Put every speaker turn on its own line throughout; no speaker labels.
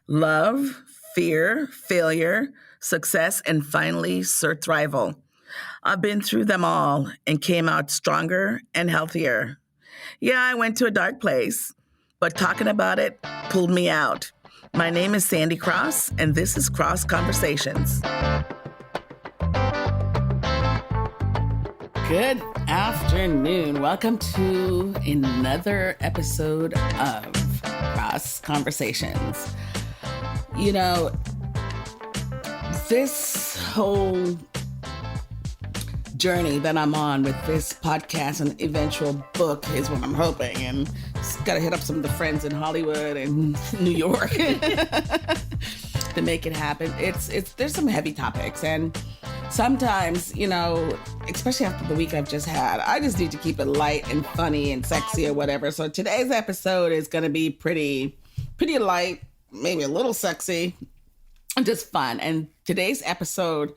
love, fear, failure, success, and finally, surthrival. I've been through them all and came out stronger and healthier. Yeah, I went to a dark place, but talking about it pulled me out. My name is Sandy Crosse, and this is Crosse Conversations. Good afternoon. Welcome to another episode of Crosse Conversations. You know, this whole journey that I'm on with this podcast and eventual book is what I'm hoping, and just gotta hit up some of the friends in Hollywood and New York to make it happen. There's some heavy topics, and sometimes, you know, especially after the week I've just had, I just need to keep it light and funny and sexy or whatever. So today's episode is gonna be pretty light, maybe a little sexy, and just fun. And today's episode,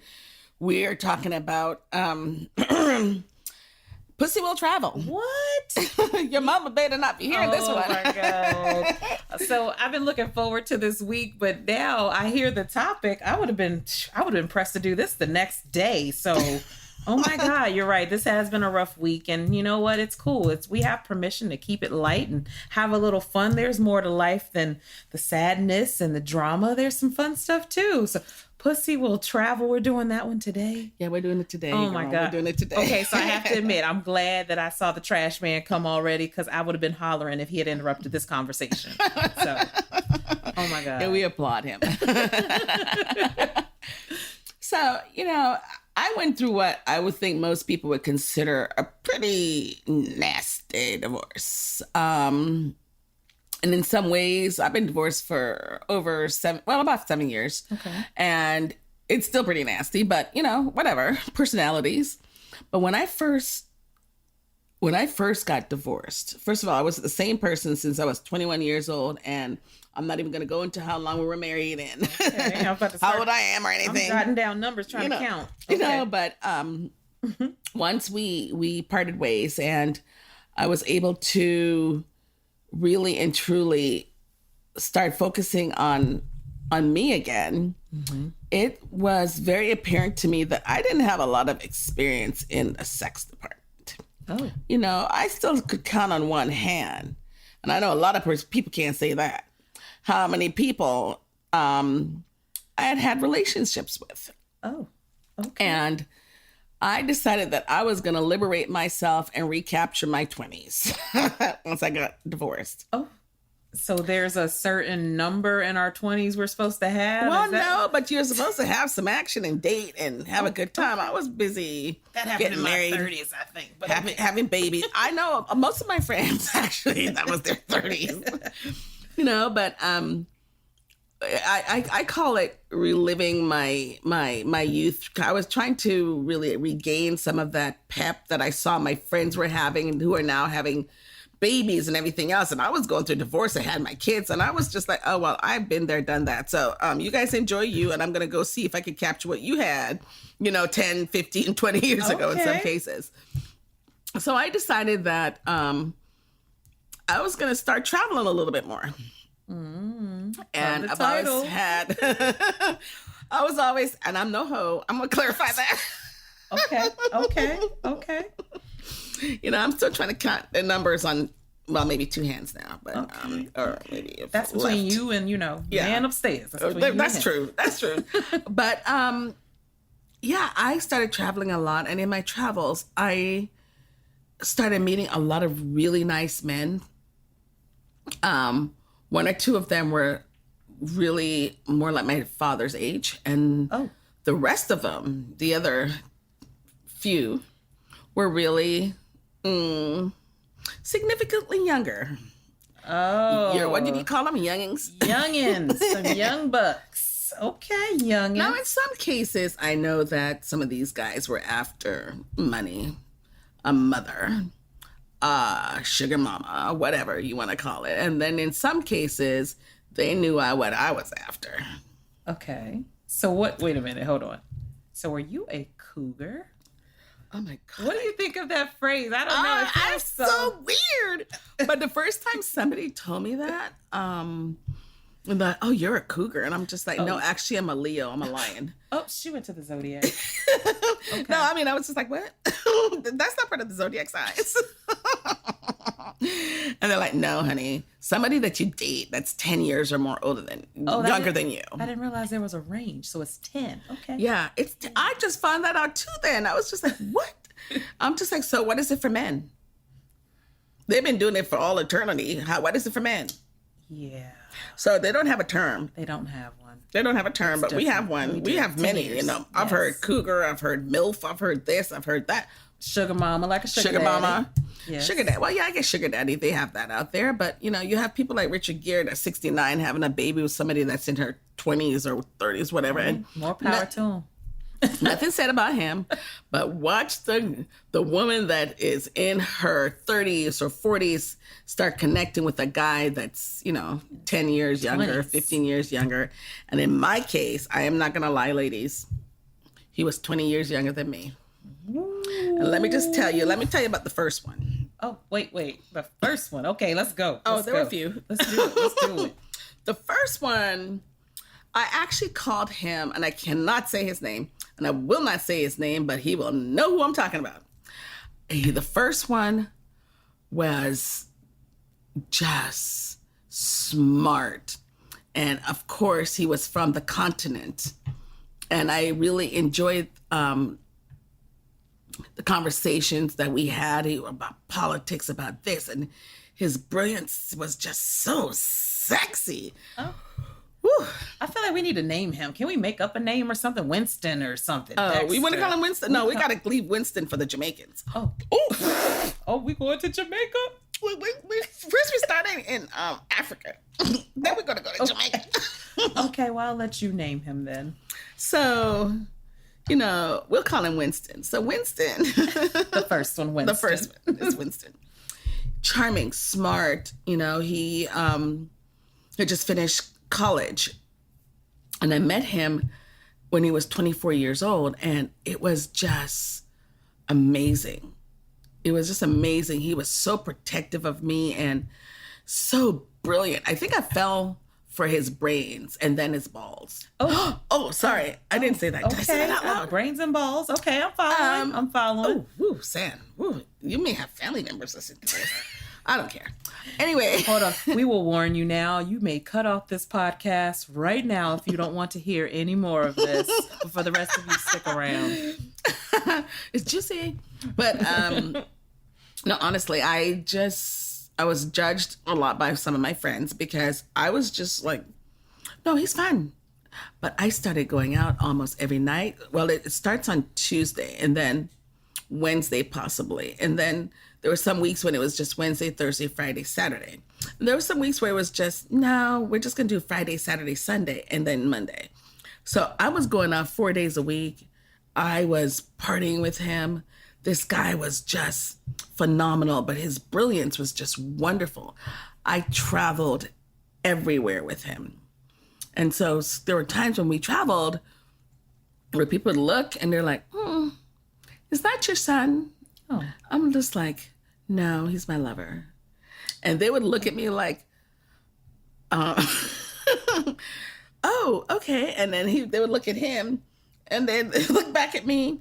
we're talking about pussy will travel.
What?
Your mama better not be hearing this one.
Oh my God. So I've been looking forward to this week, but now I hear the topic. I would have been pressed to do this the next day. So, oh my God, you're right. This has been a rough week, and you know what? It's cool. We have permission to keep it light and have a little fun. There's more to life than the sadness and the drama. There's some fun stuff too. So pussy will travel. We're doing that one today.
Yeah, we're doing it today.
Oh my God.
We're doing it today.
Okay, so I have to admit, I'm glad that I saw the trash man come already, because I would have been hollering if he had interrupted this conversation. So, oh my God.
And we applaud him. So, you know, I went through what I would think most people would consider a pretty nasty divorce. And in some ways, I've been divorced for about 7 years. Okay. And it's still pretty nasty, but you know, whatever, personalities. But when I first got divorced, first of all, I was the same person since I was 21 years old, and I'm not even going to go into how long we were married and
okay, how old
I am or anything.
I'm jotting down numbers trying to count.
Okay. You know, but once we parted ways, and I was able to really and truly start focusing on me again, it was very apparent to me that I didn't have a lot of experience in the sex department. Oh. You know, I still could count on one hand, and I know a lot of people can't say that, how many people I had relationships with. Oh, okay. And I decided that I was going to liberate myself and recapture my 20s once I got divorced.
Oh, so there's a certain number in our 20s we're supposed to have?
Well, no, but you're supposed to have some action and date and have a good time. I was busy getting married.
That happened in my 30s, I think. But
having babies. I know most of my friends, actually, that was their 30s. You know, but I call it reliving my youth. I was trying to really regain some of that pep that I saw my friends were having, and who are now having babies and everything else. And I was going through a divorce. I had my kids, and I was just like, oh, well, I've been there, done that. So you guys enjoy you, and I'm going to go see if I can capture what you had, 10, 15, 20 years ago in some cases. So I decided that I was going to start traveling a little bit more. And I've always, and I'm no hoe, I'm gonna clarify that.
Okay.
You know, I'm still trying to count the numbers on, well, maybe two hands now, but or maybe
that's between you and man upstairs.
That's true. But I started traveling a lot, and in my travels, I started meeting a lot of really nice men. One or two of them were really more like my father's age. And the rest of them, the other few, were really significantly younger.
Oh.
What did you call them? Youngins?
Youngins. Some young bucks. Okay, youngins.
Now, in some cases, I know that some of these guys were after money, a mother, sugar mama, whatever you want to call it. And then in some cases, they knew what I was after.
Okay. So wait a minute, hold on. So were you a cougar?
Oh my God.
What do you think of that phrase? I don't know.
It's so weird. But the first time somebody told me that, And like, oh, you're a cougar. And I'm just like, no, actually, I'm a Leo. I'm a lion.
Oh, she went to the Zodiac. Okay.
No, I mean, I was just like, what? That's not part of the Zodiac signs. And they're like, no, honey, somebody that you date that's 10 years or more older than, younger than you.
I didn't realize there was a range. So it's 10. Okay.
Yeah. I just found that out too then. I was just like, what? I'm just like, so what is it for men? They've been doing it for all eternity. What is it for men?
Yeah.
So they don't have a term.
They don't have one.
They don't have a term, but we have one. We have many,
years.
you know. I've heard cougar, I've heard MILF, I've heard this, I've heard that.
Sugar mama, like a sugar daddy.
Mama.
Yes.
Sugar daddy. Well, yeah, I guess sugar daddy, they have that out there. But, you know, you have people like Richard Gere at 69 having a baby with somebody that's in her 20s or 30s, whatever. And
more power to him.
Nothing said about him, but watch the woman that is in her 30s or 40s start connecting with a guy that's, you know, 10 years younger, 15 years younger. And in my case, I am not going to lie, ladies, he was 20 years younger than me. And let me tell you about the first one.
Oh, wait. The first one. Okay, let's go.
There were a few.
Let's do it.
The first one, I actually called him, and I cannot say his name, and I will not say his name, but he will know who I'm talking about. The first one was just smart. And of course, he was from the continent. And I really enjoyed the conversations that we had about politics, about this. And his brilliance was just so sexy.
Oh. I feel like we need to name him. Can we make up a name or something? Winston or something.
We want to call him Winston? No, we got to leave Winston for the Jamaicans.
Oh, we going to Jamaica?
First we're starting in Africa. Then we're going to go to Jamaica.
Okay, well, I'll let you name him then.
So, you know, we'll call him Winston. So Winston.
The first one, Winston.
The first one is Winston. Charming, smart. You know, he had just finished college. And I met him when he was 24 years old. And it was just amazing. It was just amazing. He was so protective of me and so brilliant. I think I fell for his brains and then his balls. Oh, sorry. I didn't say that. Did I say that out loud?
Brains and balls. Okay, I'm following.
Sam. You may have family members listening to this. I don't care. Anyway.
Hold on. We will warn you now. You may cut off this podcast right now if you don't want to hear any more of this. But for the rest of you, stick around.
It's juicy. But no, honestly, I was judged a lot by some of my friends because I was just like, no, he's fun. But I started going out almost every night. Well, it starts on Tuesday and then Wednesday possibly. And then there were some weeks when it was just Wednesday, Thursday, Friday, Saturday. And there were some weeks where it was just, no, we're just going to do Friday, Saturday, Sunday, and then Monday. So I was going out 4 days a week. I was partying with him. This guy was just phenomenal, but his brilliance was just wonderful. I traveled everywhere with him. And so there were times when we traveled where people would look and they're like, is that your son?
Oh.
I'm just like, no, he's my lover. And they would look at me like, oh, okay. And then they would look at him and then they look back at me.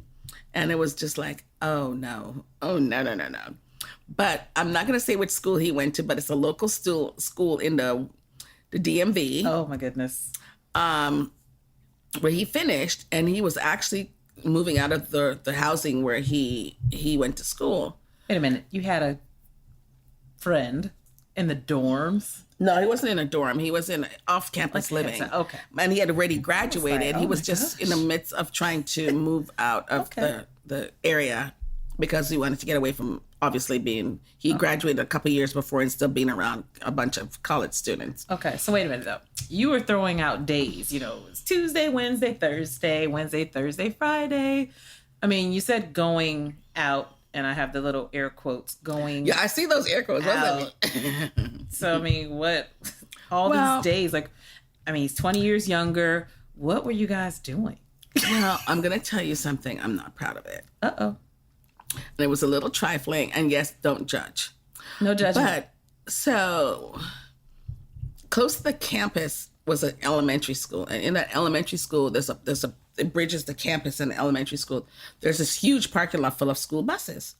And it was just like, oh, no. But I'm not going to say which school he went to, but it's a local school in the DMV.
Oh, my goodness.
Where he finished, and he was actually moving out of the housing where he went to school.
Wait a minute. You had a friend in the dorms?
No, he wasn't in a dorm. He was in off-campus living.
Okay.
And he had already graduated. He was just in the midst of trying to move out of the area because he wanted to get away from obviously he graduated a couple years before and still being around a bunch of college students.
Okay. So wait a minute though. You were throwing out days, you know, it's Tuesday, Wednesday, Thursday, Friday. I mean, you said going out. And I have the little air quotes going.
Yeah, I see those air quotes. What does that mean?
So, I mean, what? These days, like, I mean, he's 20 years younger. What were you guys doing?
Well, I'm going to tell you something. I'm not proud of it.
Uh-oh.
And it was a little trifling. And yes, don't judge.
No judgment.
But, so, close to the campus was an elementary school, and in that elementary school, it bridges the campus and the elementary school. There's this huge parking lot full of school buses.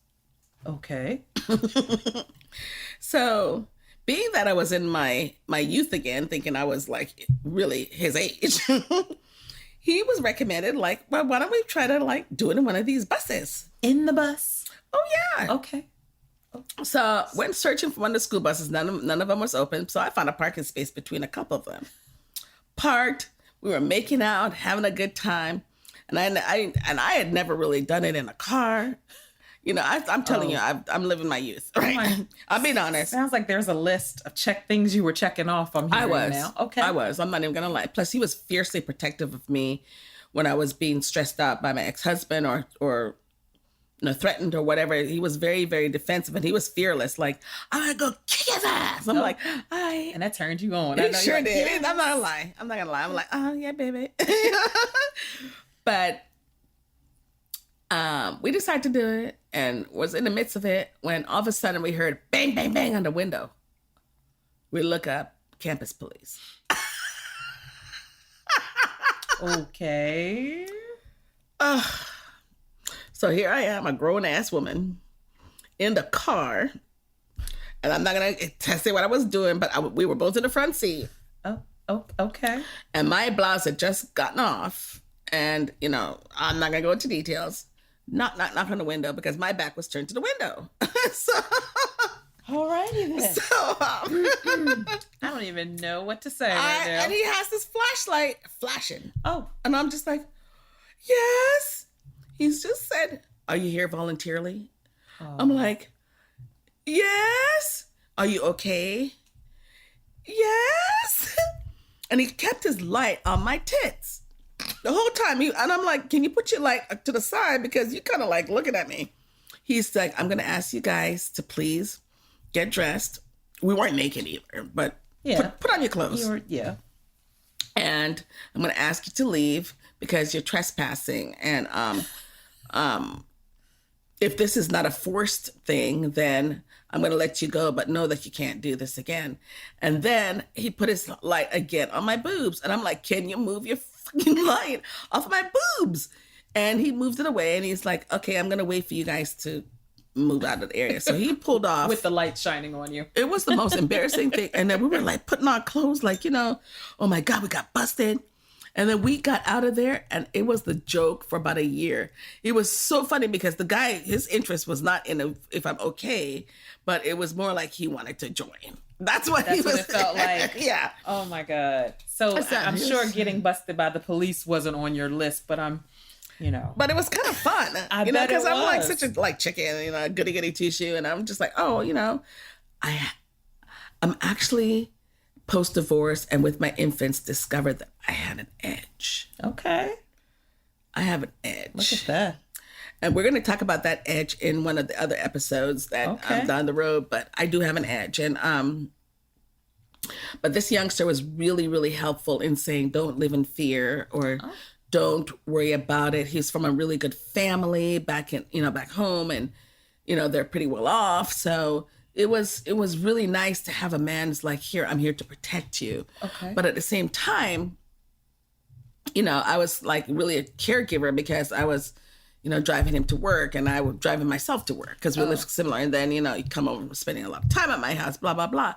Okay.
So, being that I was in my youth again, thinking I was like really his age, he was recommended like, well, why don't we try to like do it in one of these buses?
In the bus?
Oh yeah.
Okay.
So went searching for one of the school buses. None of them was open. So I found a parking space between a couple of them. Parked. We were making out, having a good time, and I had never really done it in a car. You know, I'm telling you, I'm living my youth. Right? I'm being honest.
Sounds like there's a list of things you were checking off. I'm hearing now. Okay.
I was. I'm not even gonna lie. Plus, he was fiercely protective of me when I was being stressed out by my ex-husband or you know, threatened or whatever. He was very, very defensive, and he was fearless. Like, I'm gonna go kick his ass. I'm like,
and that turned you on.
He sure did. Yes. I'm not gonna lie. I'm like, oh yeah, baby. But we decided to do it, and was in the midst of it when all of a sudden we heard bang, bang, bang on the window. We look up, campus police.
Okay.
So here I am, a grown-ass woman in the car, and I'm not going to say what I was doing, but we were both in the front seat.
Oh, okay.
And my blouse had just gotten off, and, you know, I'm not going to go into details. Knock on the window because my back was turned to the window. So,
alrighty then.
So,
I don't even know what to say right now.
And he has this flashlight flashing.
Oh.
And I'm just like, yes. He's just said, are you here voluntarily? Oh. I'm like, yes. Are you okay? Yes. And he kept his light on my tits the whole time. And I'm like, can you put your light to the side because you're kind of like looking at me. He's like, I'm going to ask you guys to please get dressed. We weren't naked either, but put on your clothes.
Yeah.
And I'm going to ask you to leave because you're trespassing. And if this is not a forced thing, then I'm going to let you go, but know that you can't do this again. And then he put his light again on my boobs. And I'm like, can you move your fucking light off my boobs? And he moved it away, and he's like, okay, I'm going to wait for you guys to move out of the area. So he pulled off.
With the light shining on you.
It was the most embarrassing thing. And then we were like putting on clothes like, you know, oh my God, we got busted. And then we got out of there, and it was the joke for about a year. It was so funny because the guy, his interest was not in if I'm okay, but it was more like he wanted to join. That's what it
felt like.
Yeah.
Oh my God. So I'm sure getting busted by the police wasn't on your list, but you know.
But it was kind of fun.
I bet
because I'm like
was.
such a chicken, you know, goody two-shoe. And I'm just like, oh, you know, I'm actually post-divorce and with my infants discovered that I had an edge.
Okay.
I have an edge.
Look at that.
And we're going to talk about that edge in one of the other episodes that down the road, but I do have an edge. And but this youngster was really, really helpful in saying, don't live in fear or don't worry about it. He's from a really good family back home, and, you know, they're pretty well off. So it was really nice to have a man who's like, here, I'm here to protect you.
Okay.
But at the same time, you know, I was like really a caregiver because I was, you know, driving him to work, and I was driving myself to work because we live similar. And then, you know, you come over spending a lot of time at my house, blah, blah, blah.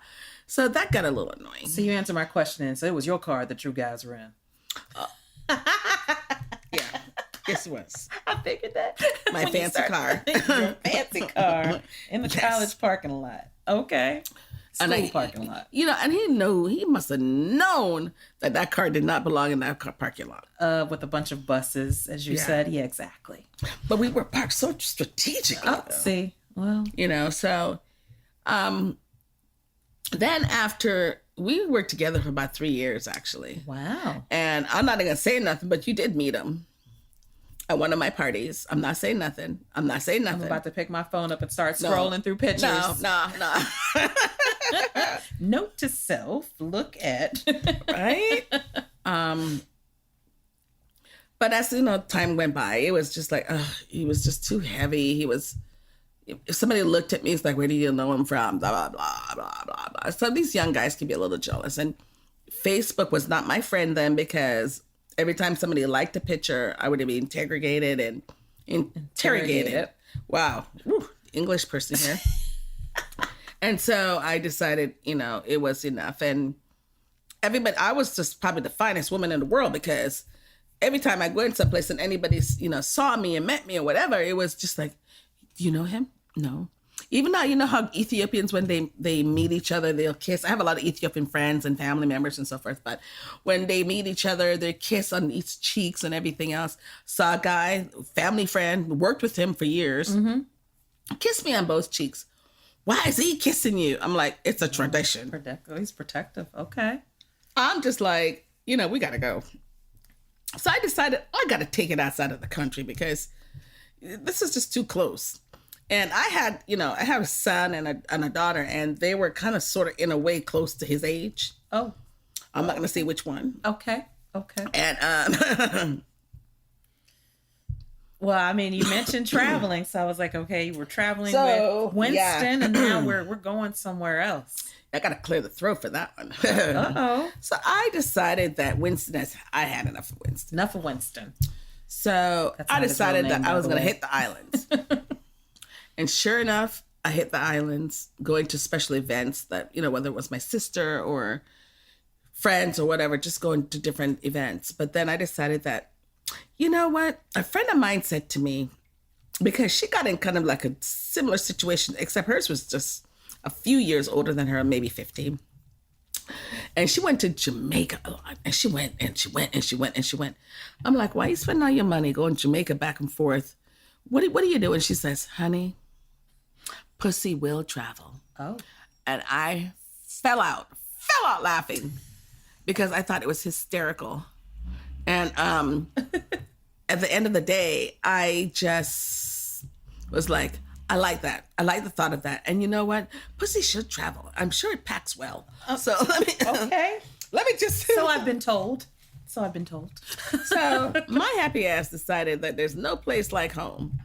So that got a little annoying.
So you answered my question and said it was your car that you guys were in.
Yeah. Yes, it was.
I figured that.
My fancy car.
Your fancy car in the college parking lot. Okay. School parking lot.
You know, and he must have known that car did not belong in that parking lot.
With a bunch of buses, as you said. Yeah, exactly.
But we were parked so strategically.
Oh, see. Well.
You know, so then after we worked together for about 3 years, actually.
Wow.
And I'm not going to say nothing, but you did meet him at one of my parties. I'm not saying nothing. I'm
about to pick my phone up and start scrolling through pictures.
No.
Note to self, look at.
Right? But as, you know, time went by, it was just like, he was just too heavy. If somebody looked at me, it's like, where do you know him from? Blah, blah, blah, blah, blah, blah. So these young guys can be a little jealous. And Facebook was not my friend then, because every time somebody liked a picture, I would be interrogated and interrogated. Wow. Woo, English person here. And so I decided, it was enough. And I was just probably the finest woman in the world, because every time I went someplace and anybody, saw me and met me or whatever, it was just like, do you know him? No. Even now, you know how Ethiopians, when they meet each other, they'll kiss. I have a lot of Ethiopian friends and family members and so forth, but when they meet each other, they kiss on each cheeks and everything else. Saw a guy, family friend, worked with him for years, kissed me on both cheeks. Why is he kissing you? I'm like, it's a tradition.
He's protective. Okay.
I'm just like, we got to go. So I decided I got to take it outside of the country, because this is just too close. And I have a son and a daughter, and they were kind of sort of in a way close to his age.
Oh.
I'm not going to say which one.
Okay.
And
well, I mean, you mentioned traveling, so I was like, okay, you were traveling with Winston, and now we're going somewhere else.
I got to clear the throat for that one.
Uh-oh.
So I decided that I had enough of Winston.
Enough of Winston.
So I decided that I was going to hit the islands. And sure enough, I hit the islands, going to special events that, whether it was my sister or friends or whatever, just going to different events. But then I decided that, you know what? A friend of mine said to me, because she got in kind of like a similar situation, except hers was just a few years older than her, maybe 15. And she went to Jamaica a lot. And she went and she went and she went and she went. I'm like, why are you spending all your money going to Jamaica back and forth? What are you doing? She says, honey, pussy will travel.
Oh.
And I fell out laughing, because I thought it was hysterical. And at the end of the day, I just was like, I like that. I like the thought of that. And you know what? Pussy should travel. I'm sure it packs well. So
okay.
Let me just.
So I've been told. So
my happy ass decided that there's no place like home.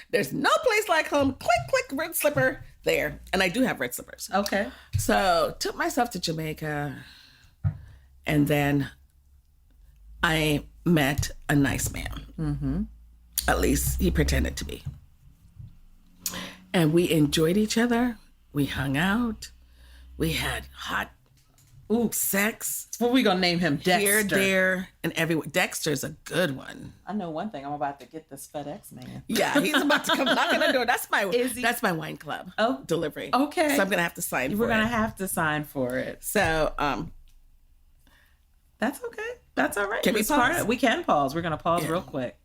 There's no place like home. Click, click, red slipper there. And I do have red slippers.
Okay.
So took myself to Jamaica. And then I met a nice man. Mm-hmm. At least he pretended to be. And we enjoyed each other. We hung out. We had hot sex.
What we gonna name him? Dexter.
Here, there, and everywhere. Dexter's a good one.
I know one thing. I'm about to get this FedEx man.
Yeah, he's about to come knock on the door. That's my wine club.
Oh,
delivery.
Okay.
So I'm gonna have to sign.
We're gonna have to sign for it.
So
that's okay. That's all right.
Can we pause?
We can pause. We're gonna pause real quick.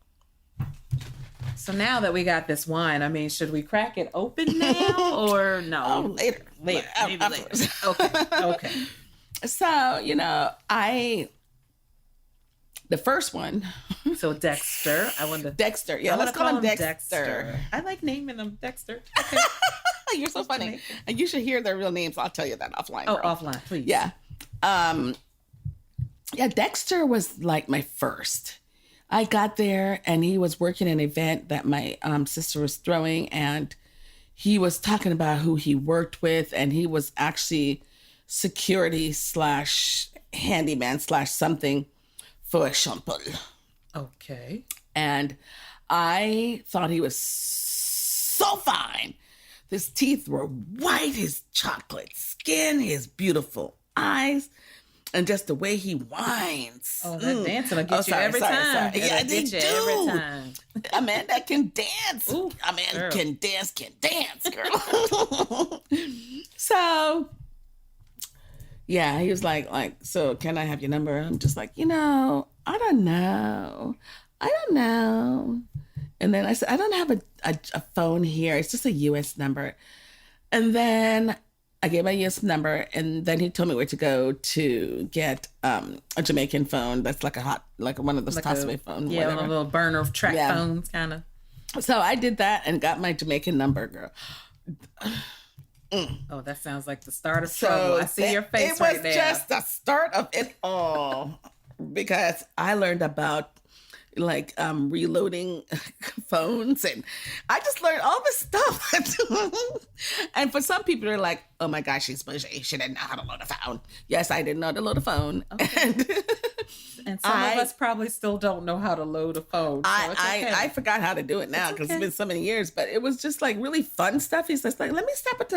So now that we got this wine, I mean, should we crack it open now or no?
Oh, later.
Maybe later. Okay.
So, the first one.
So Dexter.
Dexter. Yeah, let's call him Dexter.
I like naming them Dexter. Okay.
You're so funny. And you should hear their real names. I'll tell you that offline.
Oh,
girl.
offline, please.
Yeah. Dexter was like my first. I got there and he was working an event that my sister was throwing, and he was talking about who he worked with, and he was actually security / handyman / something for Shaunte.
Okay.
And I thought he was so fine. His teeth were white, his chocolate skin, his beautiful eyes. And just the way he whines.
Oh, that dancing will get you every time.
Yeah, they do.
Every time.
A man that can dance.
Ooh,
a man
girl.
can dance, girl. So, yeah, he was like, so can I have your number? I'm just like, I don't know. And then I said, I don't have a phone here. It's just a U.S. number. And then I gave my US number, and then he told me where to go to get a Jamaican phone that's like one of those toss-away phones.
Yeah, a little burner of track phones, kind of.
So I did that and got my Jamaican number, girl.
Oh, that sounds like the start of trouble. I see your face right there.
It was just the start of it all, because I learned about like reloading phones, and I just learned all this stuff. And for some people, they're like, "Oh my gosh, she's bougie. She didn't know how to load a phone." Yes, I didn't know how to load a phone,
and some of us probably still don't know how to load a phone. So
I forgot how to do it now because it's been so many years. But it was just like really fun stuff. He's just like, let me stop at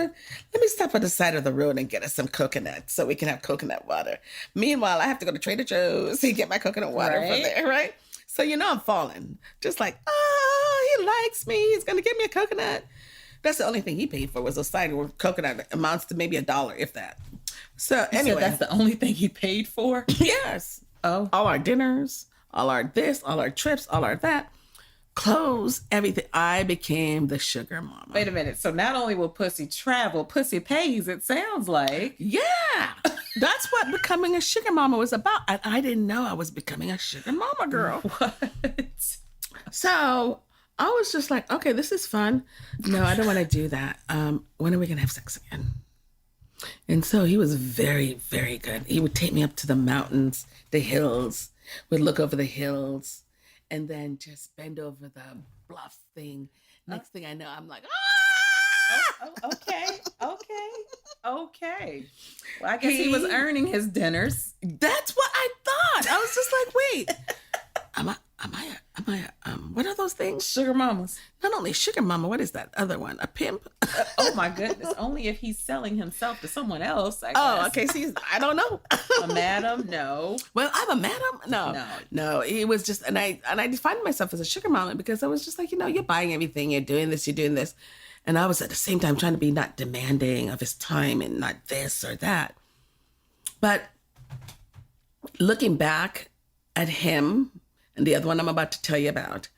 the side of the road and get us some coconut so we can have coconut water. Meanwhile, I have to go to Trader Joe's and get my coconut water from there, right? So I'm falling. Just like, oh, he likes me. He's gonna give me a coconut. That's the only thing he paid for was a side where coconut amounts to maybe $1, if that. So anyway,
that's the only thing he paid for.
Yes.
Oh,
all our dinners, all our this, all our trips, all our that, clothes, everything. I became the sugar mama.
Wait a minute. So not only will pussy travel, pussy pays, it sounds like.
Yeah. That's what becoming a sugar mama was about. And I didn't know I was becoming a sugar mama, girl.
What?
So I was just like, okay, this is fun. No, I don't want to do that. When are we going to have sex again? And so he was very, very good. He would take me up to the mountains, the hills, would look over the hills, and then just bend over the bluff thing. Next thing I know, I'm like, ah!
Okay. Well, I guess he was earning his dinners.
That's what I thought. I was just like, wait, am I what are those things?
Sugar mamas.
Not only sugar mama, what is that other one? A pimp?
Oh my goodness. Only if he's selling himself to someone else, I guess.
Oh, okay. See, I don't know.
A madam? No.
Well, I'm a madam? No. It was just, and I defined myself as a sugar mama because I was just like, you're buying everything, you're doing this. And I was at the same time trying to be not demanding of his time and not this or that. But looking back at him and the other one I'm about to tell you about,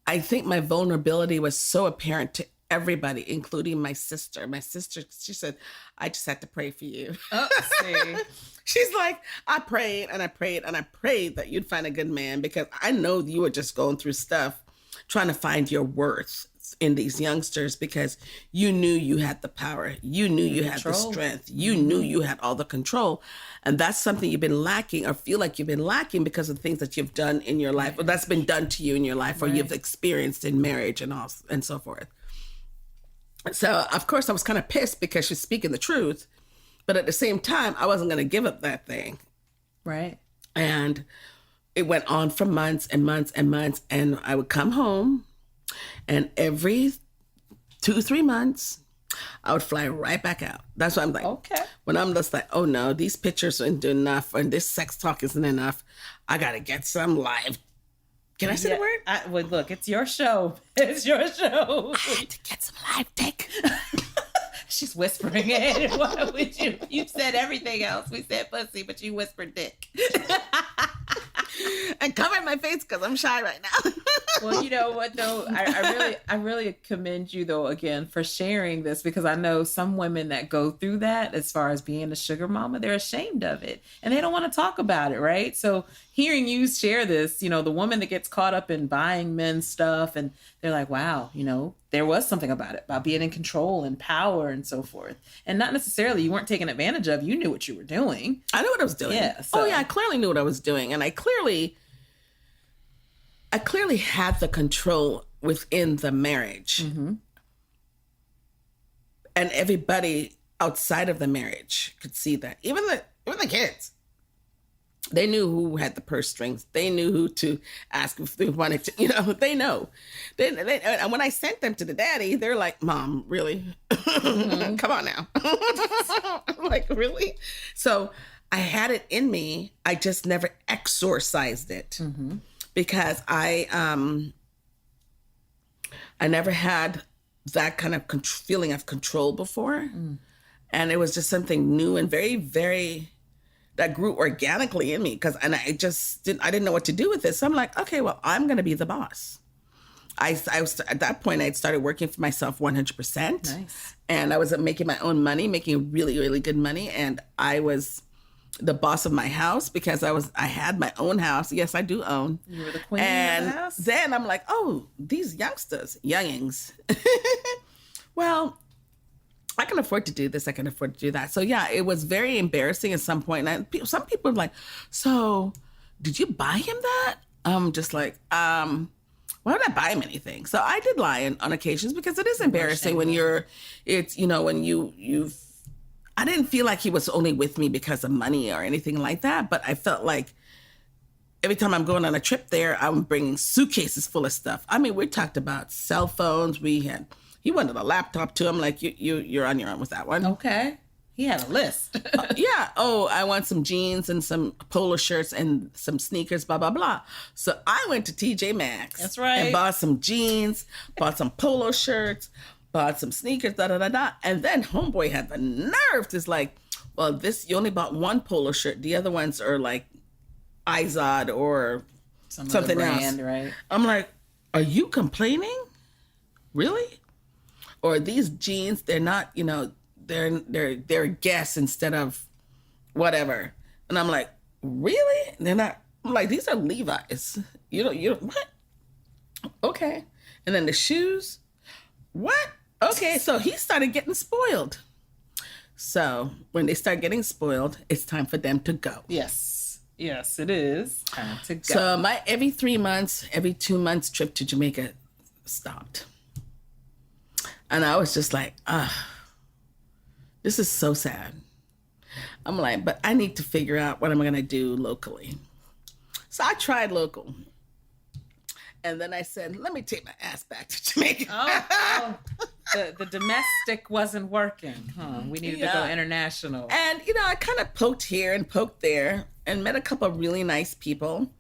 I think my vulnerability was so apparent to everybody, including my sister. My sister, she said, I just had to pray for you.
Oh, see.
She's like, I prayed and I prayed and I prayed that you'd find a good man because I know you were just going through stuff, trying to find your worth in these youngsters because you knew you had the power. You knew you had the strength. You knew you had all the control. And that's something you've been lacking or feel like you've been lacking because of things that you've done in your life or that's been done to you in your life or you've experienced in marriage and so forth. So, of course, I was kind of pissed because she's speaking the truth. But at the same time, I wasn't going to give up that thing.
Right.
And it went on for months and months and months. And I would come home and every 2-3 months, I would fly right back out. That's what I'm like.
Okay.
When I'm just like, oh no, these pictures aren't enough and this sex talk isn't enough. I got to get some live. Can I say the word?
Well, look, it's your show. It's your show.
I had to get some live dick.
She's whispering it. Why would you? You said everything else. We said pussy, but you whispered dick.
And covering my face because I'm shy right now.
Well, you know what though? I really commend you though again for sharing this because I know some women that go through that as far as being a sugar mama, they're ashamed of it and they don't want to talk about it, right? So hearing you share this, the woman that gets caught up in buying men's stuff and they're like, wow, there was something about it, about being in control and power and so forth. And not necessarily you weren't taken advantage of. You knew what you were doing.
I knew what I was doing.
Yeah. So.
Oh yeah, I clearly knew what I was doing. And I clearly had the control within the marriage. Mm-hmm. And everybody outside of the marriage could see that. Even the kids. They knew who had the purse strings. They knew who to ask if they wanted to, they know. And when I sent them to the daddy, they're like, Mom, really? Mm-hmm. Come on now. I'm like, really? So I had it in me. I just never exorcised it because I never had that kind of feeling of control before. Mm. And it was just something new and very, very... that grew organically in me because I didn't know what to do with it. So I'm like, okay, well, I'm going to be the boss. I was at that point, I'd started working for myself 100%.
Nice.
And I was making my own money, making really, really good money. And I was the boss of my house because I had my own house. Yes, I do own.
You were the queen of the house?
Then I'm like, oh, these youngings. Well, I can afford to do this. I can afford to do that. So yeah, it was very embarrassing at some point. And some people were like, so did you buy him that? I'm just like, why would I buy him anything? So I did lie on occasions because it is embarrassing when I didn't feel like he was only with me because of money or anything like that, but I felt like every time I'm going on a trip there, I'm bringing suitcases full of stuff. I mean, we talked about cell phones. He wanted a laptop too. I'm like, you're on your own with that one.
Okay. He had a list.
Yeah. Oh, I want some jeans and some polo shirts and some sneakers, blah, blah, blah. So I went to TJ Maxx.
That's right.
And bought some jeans, bought some polo shirts, bought some sneakers, da, da, da, da. And then homeboy had the nerve to like, well, you only bought one polo shirt. The other ones are like Izod or something
brand,
else.
Right?
I'm like, are you complaining? Really? Or these jeans, they're not, they're Guess instead of whatever. And I'm like, really? They're not. I'm like, these are Levi's. What? Okay. And then the shoes. What? Okay. So he started getting spoiled. So when they start getting spoiled, it's time for them to go.
Yes, it is time to go.
So my every 2 months trip to Jamaica stopped. And I was just like, this is so sad. I'm like, but I need to figure out what I'm going to do locally. So I tried local. And then I said, let me take my ass back to Jamaica.
The domestic wasn't working. We needed to go international.
And, I kind of poked here and poked there and met a couple of really nice people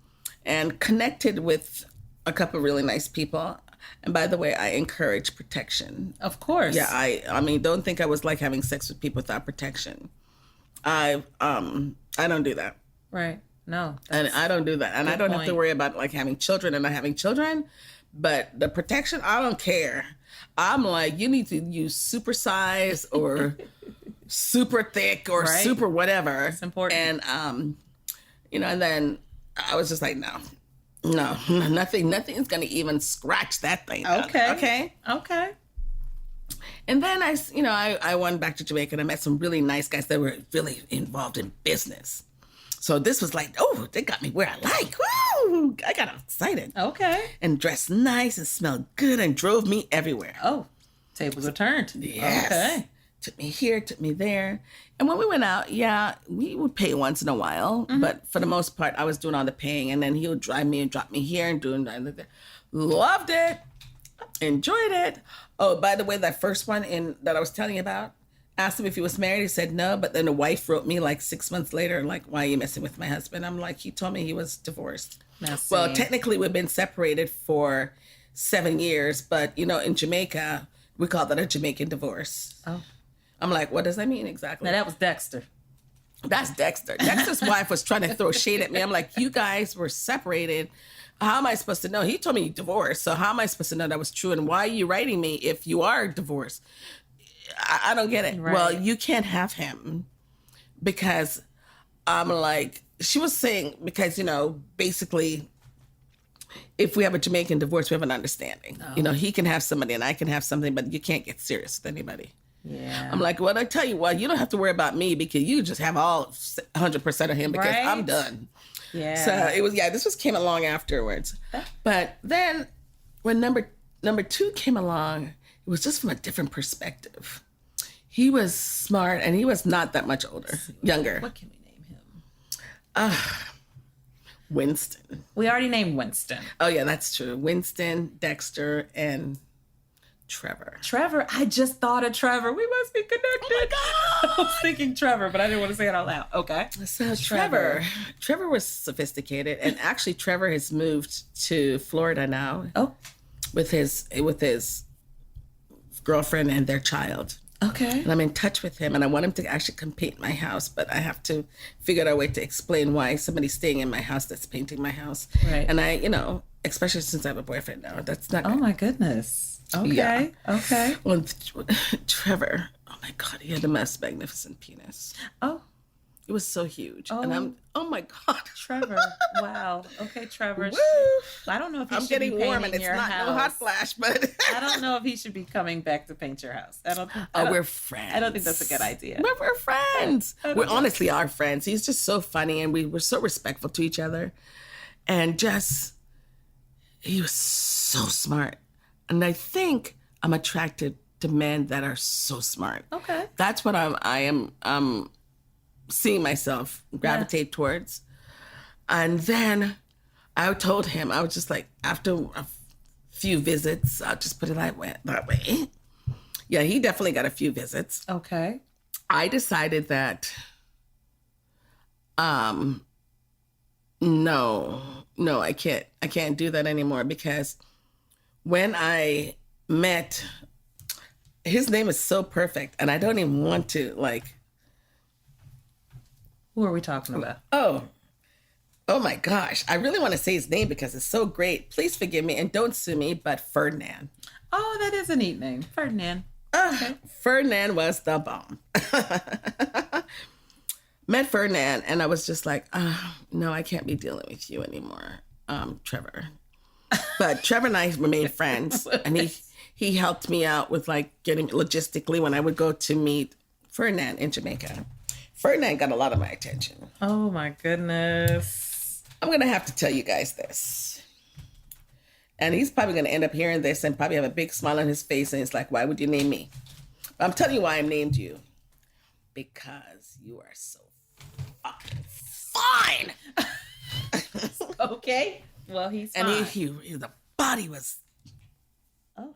and connected with a couple of really nice people. And by the way, I encourage protection.
Of course.
Yeah, I mean, don't think I was like having sex with people without protection. I don't do that.
Right. No.
And I don't do that. And I don't have to worry about like having children and not having children. But the protection, I don't care. I'm like, you need to use super size or super thick or super whatever.
It's important.
And, and then I was just like, no, nothing is going to even scratch that thing.
Okay.
And then I went back to Jamaica and I met some really nice guys that were really involved in business. So this was like, oh, they got me where I like. Woo! I got excited.
Okay.
And dressed nice and smelled good and drove me everywhere.
Oh, tables are turned.
Yes.
Okay.
Took me here, took me there. And when we went out, we would pay once in a while. Mm-hmm. But for the most part, I was doing all the paying. And then he would drive me and drop me here and doing that. Loved it. Enjoyed it. Oh, by the way, that first one that I was telling you about, asked him if he was married. He said no, but then the wife wrote me like 6 months later, like, why are you messing with my husband? I'm like, he told me he was divorced. Well, technically we've been separated for 7 years, but in Jamaica, we call that a Jamaican divorce.
Oh.
I'm like, what does that mean exactly?
Now that was Dexter.
That's Dexter. Dexter's wife was trying to throw shade at me. I'm like, you guys were separated. How am I supposed to know? He told me you divorced. So how am I supposed to know that was true? And why are you writing me if you are divorced? I don't get it. Right. Well, you can't have him because I'm like, she was saying, because, basically, if we have a Jamaican divorce, we have an understanding. Oh. He can have somebody and I can have something, but you can't get serious with anybody.
Yeah.
I'm like, well, I tell you what, you don't have to worry about me because you just have all 100% of him because I'm done.
Yeah.
So this came along afterwards. But then when number two came along, it was just from a different perspective. He was smart and he was not that much younger.
What can we name him?
Winston.
We already named Winston.
Oh yeah, that's true. Winston, Dexter, and Trevor.
Trevor, I just thought of Trevor. We must be connected. Oh my God. I was thinking Trevor, but I didn't want to say it out loud. Okay.
So Trevor was sophisticated, and actually Trevor has moved to Florida now.
Oh.
With his girlfriend and their child.
Okay.
And I'm in touch with him, and I want him to actually come paint my house, but I have to figure out a way to explain why somebody's staying in my house that's painting my house.
Right.
And I, especially since I have a boyfriend now, that's not.
Oh my goodness. Okay. Yeah. Okay.
Well, Trevor, oh my God, he had the most magnificent penis.
Oh.
It was so huge.
Oh.
And oh my God.
Trevor. Wow. Okay, Trevor.
Woo!
I don't know if he
I'm
should
getting
be
warm and
painting
it's
your
not
house.
no hot flash, but
I don't know if he should be coming back to paint your house.
we're friends.
I don't think that's a good idea.
We're friends. We honestly are friends. He's just so funny, and we were so respectful to each other. And he was so smart. And I think I'm attracted to men that are so smart.
Okay.
That's what I am seeing myself gravitate towards. And then I told him, I was just like, after a few visits, I'll just put it that way. Yeah, he definitely got a few visits.
Okay.
I decided that, no, I can't do that anymore, because when I met, his name is so perfect, and I don't even want to, like.
Who are we talking about?
Oh my gosh. I really want to say his name because it's so great. Please forgive me and don't sue me, but Ferdinand.
Oh, that is a neat name. Ferdinand.
Okay. Ferdinand was the bomb. Met Ferdinand and I was just like, no, I can't be dealing with you anymore, Trevor. But Trevor and I remained friends, and he helped me out with like getting logistically when I would go to meet Ferdinand in Jamaica. Ferdinand got a lot of my attention.
Oh my goodness.
I'm going to have to tell you guys this. And he's probably going to end up hearing this and probably have a big smile on his face. And it's like, why would you name me? But I'm telling you why I named you. Because you are so fucking fine.
Okay. Well, he's fine.
And the body was.
Oh.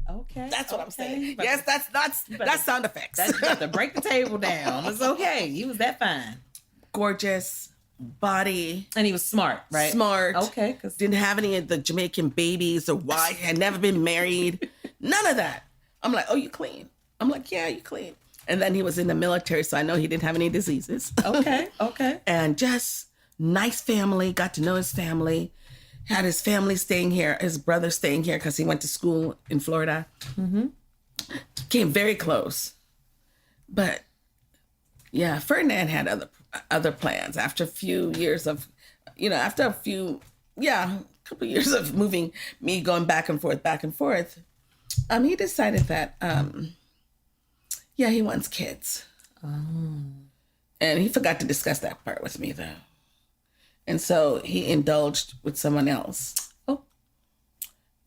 Okay.
That's what I'm saying. Yes, that's sound effects.
That's about to break the table down. It's okay. He was that fine.
Gorgeous body.
And he was smart, right?
Smart.
Okay.
Didn't have any of the Jamaican babies or why had never been married. None of that. I'm like, oh, you clean. I'm like, yeah, you clean. And then he was in the military, so I know he didn't have any diseases.
Okay.
And just nice family. Got to know his family. Had his family staying here, his brother staying here because he went to school in Florida. Mm-hmm. Came very close. But yeah, Ferdinand had other plans after a few years of, a couple of years of moving, me going back and forth. He decided that, he wants kids. Oh. And he forgot to discuss that part with me, though. And so he indulged with someone else.
Oh.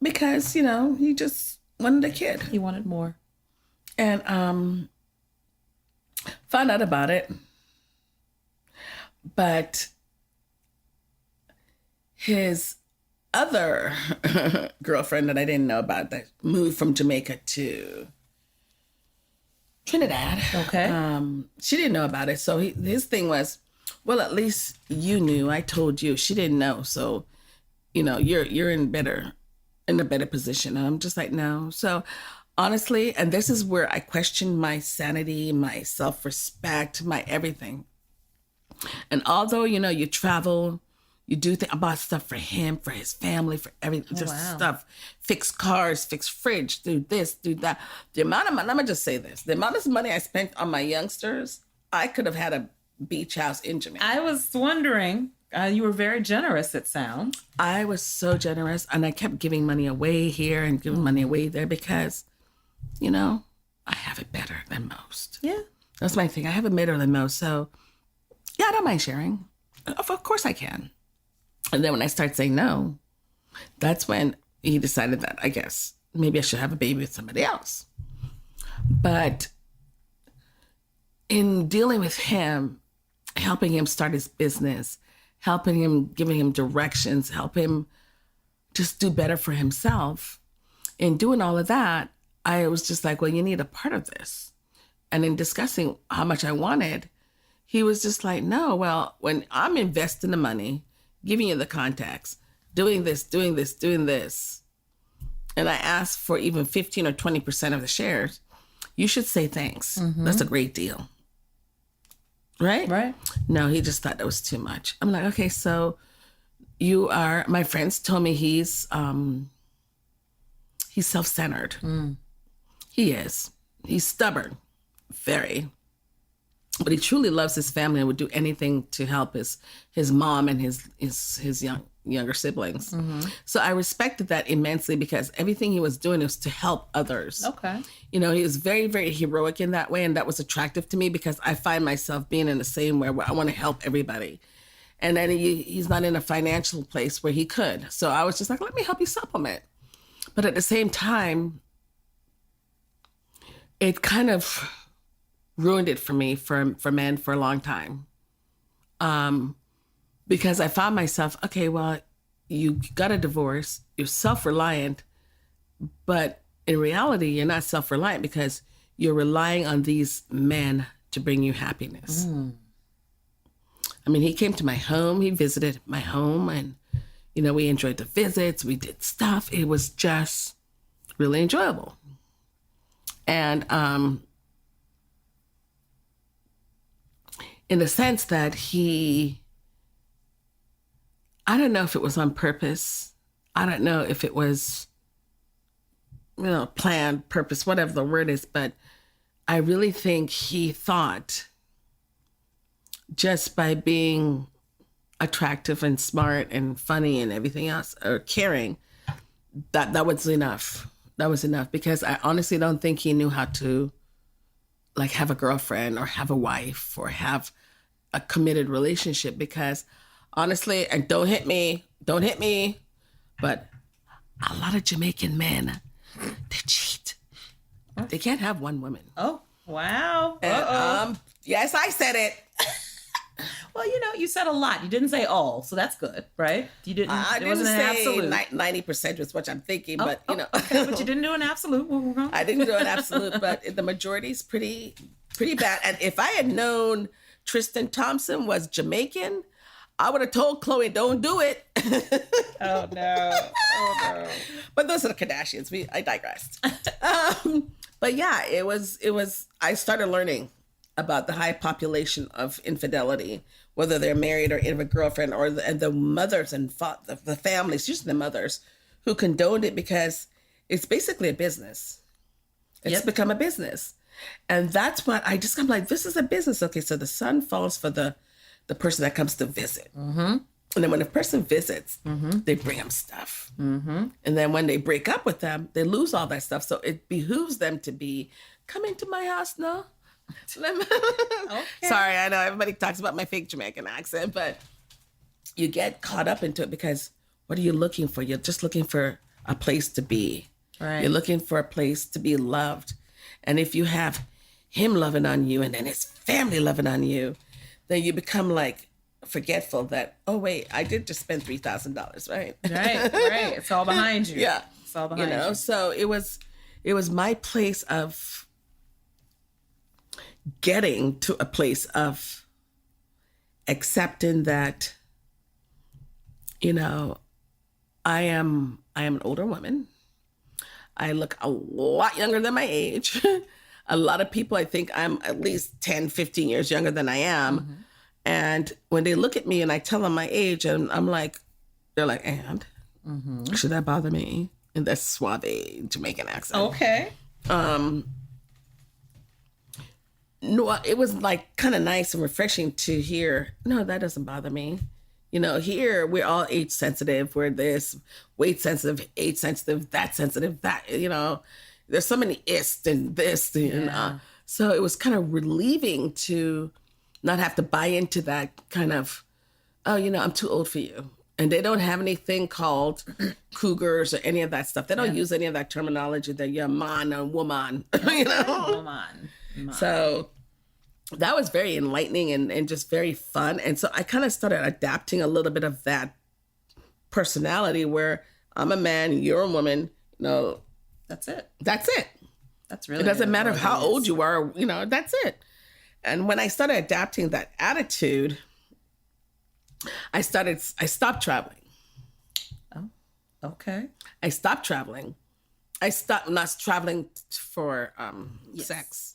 Because, he just wanted a kid.
He wanted more.
And found out about it. But his other girlfriend that I didn't know about that moved from Jamaica to Trinidad.
Okay.
She didn't know about it. So his thing was, well, at least you knew. I told you. She didn't know. So, you're in a better position. And I'm just like, no. So honestly, and this is where I question my sanity, my self-respect, my everything. And although, you travel, you do about stuff for him, for his family, for everything, stuff, fix cars, fix fridge, do this, do that. The amount of money, let me just say this, the amount of money I spent on my youngsters, I could have had a beach house in Jamaica.
I was wondering, you were very generous, it sounds.
I was so generous, and I kept giving money away here and giving money away there because, I have it better than most.
Yeah.
That's my thing. I have it better than most. So, yeah, I don't mind sharing. Of course I can. And then when I start saying no, that's when he decided that, I guess, maybe I should have a baby with somebody else. But in dealing with him, helping him start his business, helping him, giving him directions, help him just do better for himself. In doing all of that, I was just like, well, you need a part of this. And in discussing how much I wanted, he was just like, no, well, when I'm investing the money, giving you the contacts, doing this, and I asked for even 15 or 20% of the shares, you should say thanks. Mm-hmm. That's a great deal. Right? No, he just thought that was too much. I'm like, okay, so my friends told me he's self-centered. Mm. He is. He's stubborn. Very. but he truly loves his family and would do anything to help his mom and his younger siblings. So I respected that immensely because everything he was doing was to help others.
Okay.
You know, he was very, very heroic in that way. And that was attractive to me because I find myself being in the same way where I want to help everybody. And then he's not in a financial place where he could. So I was just like, let me help you supplement. But at the same time, it kind of ruined it for me, for men, for a long time. Because I found myself, okay, well, you got a divorce, you're self-reliant, but in reality, you're not self-reliant because you're relying on these men to bring you happiness. I mean, he came to my home, he visited my home, and, you know, we enjoyed the visits, we did stuff. It was just really enjoyable. And in the sense that I don't know if it was on purpose. I don't know if it was, you know, planned, purpose, whatever the word is, but I really think he thought just by being attractive and smart and funny and everything else, or caring, that was enough. That was enough, because I honestly don't think he knew how to like have a girlfriend or have a wife or have a committed relationship, because honestly, and don't hit me, but a lot of Jamaican men, they cheat. They can't have one woman.
Oh, wow.
And, yes, I said it.
Well, you know, you said a lot. You didn't say all, so that's good, right? You didn't.
I didn't say 90% was what I'm thinking, but you know.
Okay, but you didn't do an absolute.
I didn't do an absolute, but the majority is pretty bad. And if I had known Tristan Thompson was Jamaican, I would have told Chloe, don't do it.
Oh no.
But those are the Kardashians. I digressed. But yeah, it was, I started learning about the high population of infidelity, whether they're married or in a girlfriend, or the mothers and the families, usually the mothers, who condoned it because it's basically a business. It's become a business. And that's what I'm like, this is a business. Okay, so the son falls for the person that comes to visit. And then when the person visits, they bring them stuff. And then when they break up with them, they lose all that stuff. So it behooves them to be, come into my house now. Okay. Sorry, I know everybody talks about my fake Jamaican accent, but you get caught up into it because what are you looking for? You're just looking for a place to be.
Right.
You're looking for a place to be loved. And if you have him loving on you and then his family loving on you, then you become like forgetful that, oh wait, I did just spend $3,000, right?
Right. It's all behind you.
Yeah.
It's all behind you.
So it was my place of getting to a place of accepting that, you know, I am an older woman. I look a lot younger than my age. A lot of people, I think I'm at least 10, 15 years younger than I am. And when they look at me and I tell them my age, and I'm like, they're like, and should that bother me? In that suave Jamaican accent.
Okay.
No, it was like kind of nice and refreshing to hear, no, that doesn't bother me. You know, here we're all age sensitive. We're this weight sensitive, age sensitive, that, you know, there's so many ists and this. And, so it was kind of relieving to not have to buy into that kind of, oh, you know, I'm too old for you. And they don't have anything called cougars or any of that stuff. They don't use any of that terminology that you're a man or woman, you know?
Woman.
So that was very enlightening and just very fun. And so I kind of started adapting a little bit of that personality where I'm a man, you're a woman, you know.
That's it.
That's
really
it. Doesn't matter how
it is.
old you are, you know, that's it. And when I started adapting that attitude, I stopped traveling.
Oh, okay.
I stopped traveling. I stopped not traveling for sex.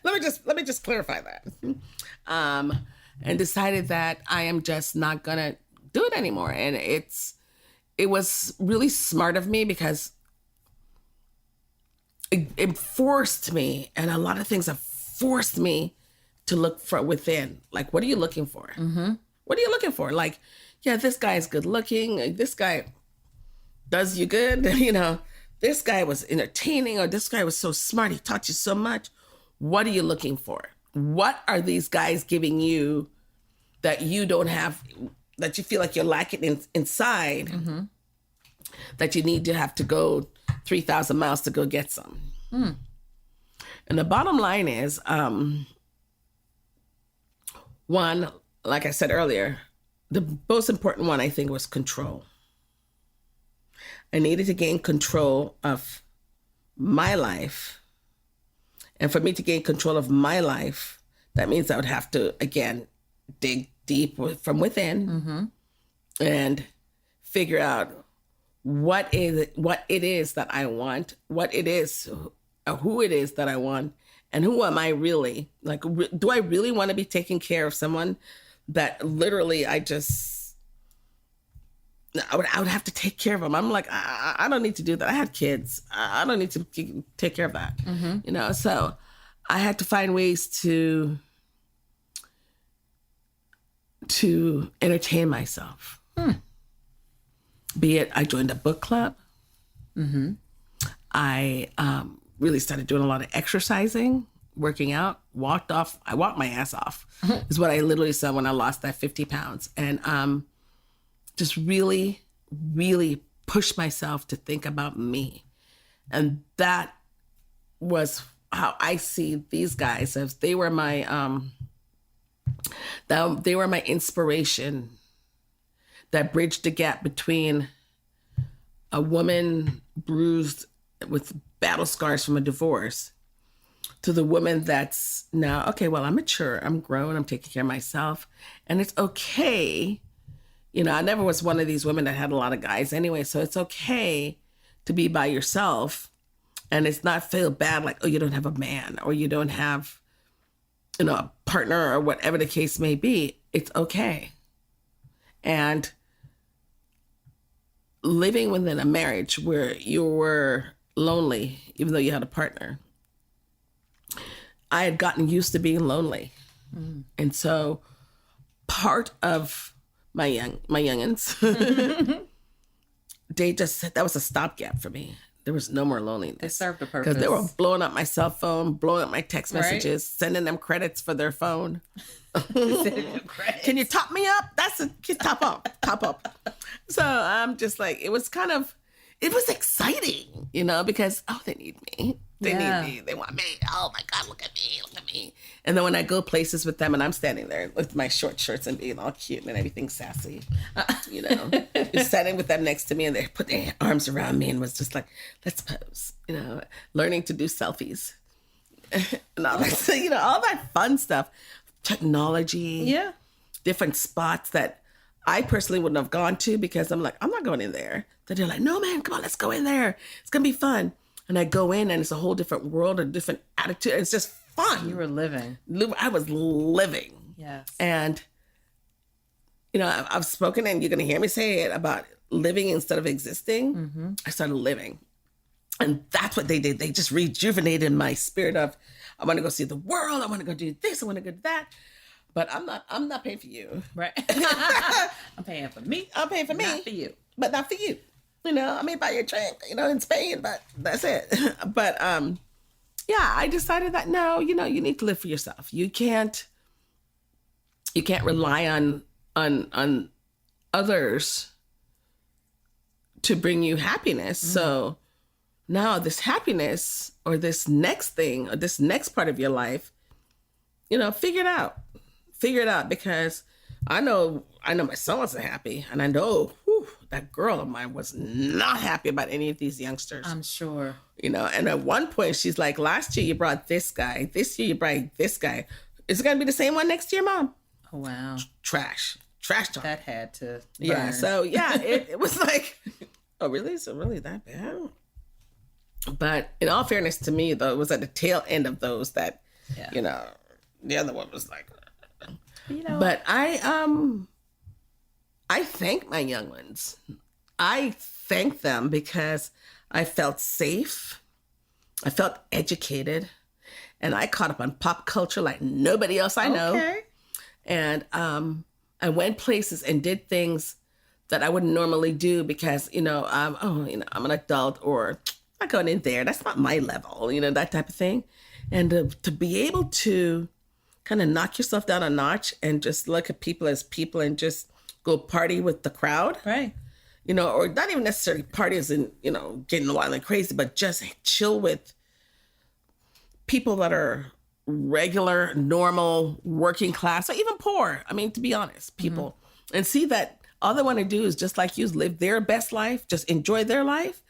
Let me just clarify that. And decided that I am just not gonna do it anymore. And it was really smart of me because it forced me, and a lot of things have forced me to look for within. Like, what are you looking for? Mm-hmm. What are you looking for? Like, yeah, this guy is good looking. This guy does you good. This guy was entertaining, or this guy was so smart. He taught you so much. What are you looking for? What are these guys giving you that you don't have, that you feel like you're lacking inside, mm-hmm. that you need to have to go 3,000 miles to go get some? Mm. And the bottom line is, one, like I said earlier, the most important one, I think, was control. I needed to gain control of my life. And for me to gain control of my life, that means I would have to, again, dig deep from within, mm-hmm. and figure out what it is that I want, what it is, who it is that I want, and who am I really? Like, do I really want to be taking care of someone that literally I would have to take care of them? I'm like, I don't need to do that. I had kids. I don't need to take care of that. Mm-hmm. So I had to find ways to entertain myself. Be it I joined a book club. Mm-hmm. I really started doing a lot of exercising, working out, I walked my ass off, mm-hmm. is what I literally said when I lost that 50 pounds. And just really, really pushed myself to think about me. And that was how I see these guys, as they were my inspiration that bridged the gap between a woman bruised with battle scars from a divorce to the woman that's now, okay, well, I'm mature, I'm grown, I'm taking care of myself, and it's okay. I never was one of these women that had a lot of guys anyway, so it's okay to be by yourself, and it's not feel bad like, oh, you don't have a man, or you don't have, a partner, or whatever the case may be. It's okay. And living within a marriage where you were lonely, even though you had a partner, I had gotten used to being lonely. Mm. And so part of my youngins, they just said that was a stopgap for me. There was no more loneliness.
It served a purpose.
Because they were blowing up my cell phone, blowing up my text messages, sending them credits for their phone. Can you top me up? Top up. So I'm just like, it was exciting, because, they need me. They need me. They want me. Oh my God, look at me. And then when I go places with them and I'm standing there with my short shorts and being all cute and everything sassy, just standing with them next to me, and they put their arms around me and was just like, let's pose, learning to do selfies and all that, all that fun stuff, technology, different spots that I personally wouldn't have gone to because I'm like, I'm not going in there. So they're like, no, man, come on, let's go in there. It's going to be fun. And I go in and it's a whole different world, a different attitude. It's just fun.
You were living.
I was living.
Yes.
And, I've spoken, and you're going to hear me say it, about living instead of existing. Mm-hmm. I started living. And that's what they did. They just rejuvenated my spirit of, I want to go see the world. I want to go do this. I want to go do that. But I'm not paying for you.
Right. I'm paying for me.
I'm paying for me.
Not for you.
But not for you. I may buy you a drink, in Spain, but that's it. But, I decided that, no, you need to live for yourself. You can't rely on others to bring you happiness. Mm-hmm. So now this happiness, or this next thing, or this next part of your life, figure it out, because I know my son wasn't happy, and I know that girl of mine was not happy about any of these youngsters.
I'm sure.
And at one point she's like, last year you brought this guy, this year you brought this guy. Is it going to be the same one next year, Mom?
Oh, wow.
Trash talk.
That had to burn.
Yeah, so it was like, oh, really? Is it really that bad? But in all fairness to me, though, it was at the tail end of those that, the other one was like, But I thank my young ones. I thank them because I felt safe. I felt educated. and I caught up on pop culture like nobody else I know.
Okay.
And I went places and did things that I wouldn't normally do because, I'm an adult, or I'm not going in there. That's not my level, that type of thing. And to be able to kind of knock yourself down a notch and just look at people as people and just go party with the crowd.
Right.
Or not even necessarily parties and, getting wild and crazy, but just chill with people that are regular, normal, working class, or even poor. I mean, to be honest, people, and see that all they want to do is just like you, live their best life, just enjoy their life.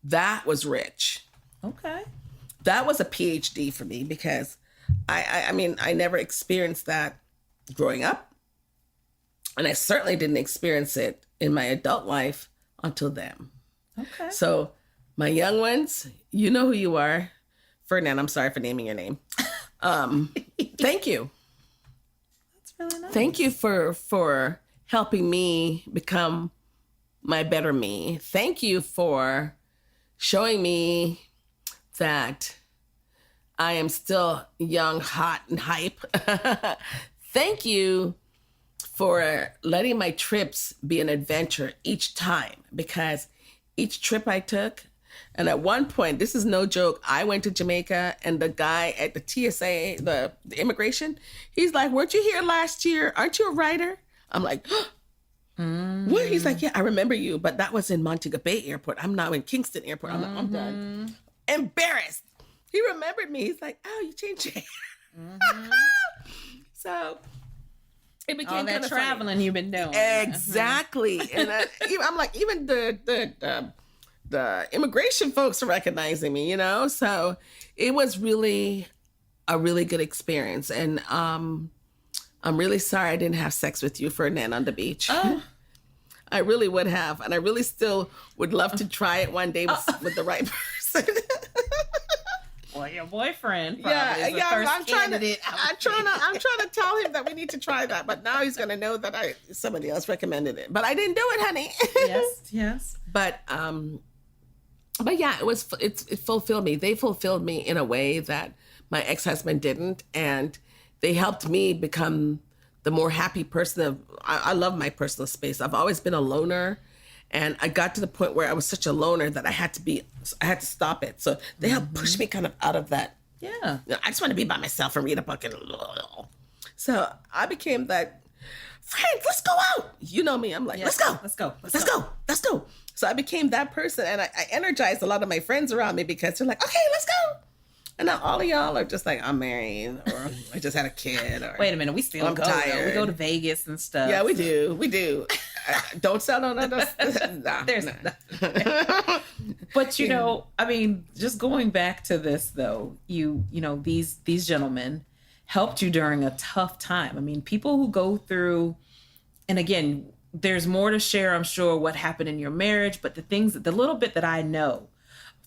That was rich.
Okay.
That was a PhD for me because I mean, I never experienced that growing up. And I certainly didn't experience it in my adult life until then.
Okay.
So my young ones, you know who you are. Ferdinand, I'm sorry for naming your name. Thank you.
That's really nice.
Thank you for helping me become my better me. Thank you for showing me that I am still young, hot, and hype. Thank you for letting my trips be an adventure each time, because each trip I took, and at one point, this is no joke, I went to Jamaica and the guy at the TSA, the immigration, he's like, weren't you here last year? Aren't you a writer? I'm like, what? He's like, yeah, I remember you, but that was in Montego Bay Airport. I'm now in Kingston Airport. I'm like, I'm done. Embarrassed. He remembered me. He's like, oh, you changed your hair. So it became
all that
kind of
traveling
funny.
You've been doing.
Exactly. And I'm like, even the immigration folks are recognizing me, So it was really a really good experience. And I'm really sorry I didn't have sex with you, Ferdinand, on the beach.
Oh.
I really would have. And I really still would love to try it one day with the right person.
Well, your boyfriend probably is the first
I'm trying
candidate.
I'm trying to tell him that we need to try that, but now he's gonna know that somebody else recommended it. But I didn't do it, honey.
Yes.
But yeah, it fulfilled me. They fulfilled me in a way that my ex-husband didn't, and they helped me become the more happy person. I love my personal space. I've always been a loner. And I got to the point where I was such a loner that I had to stop it. So they helped push me kind of out of that.
Yeah.
I just want to be by myself and read a book. So I became that, friend, let's go out. You know me. I'm like, let's go. So I became that person. And I energized a lot of my friends around me because they're like, okay, let's go. And now all of y'all are just like, I'm married, or I just had a kid. Or
wait a minute, we still
I'm
go.
tired.
We go to Vegas and stuff.
Yeah, we do. Don't sell no other.
There's But I mean, just going back to this though, these gentlemen helped you during a tough time. I mean, people who go through, and again, there's more to share, I'm sure, what happened in your marriage, but the little bit that I know,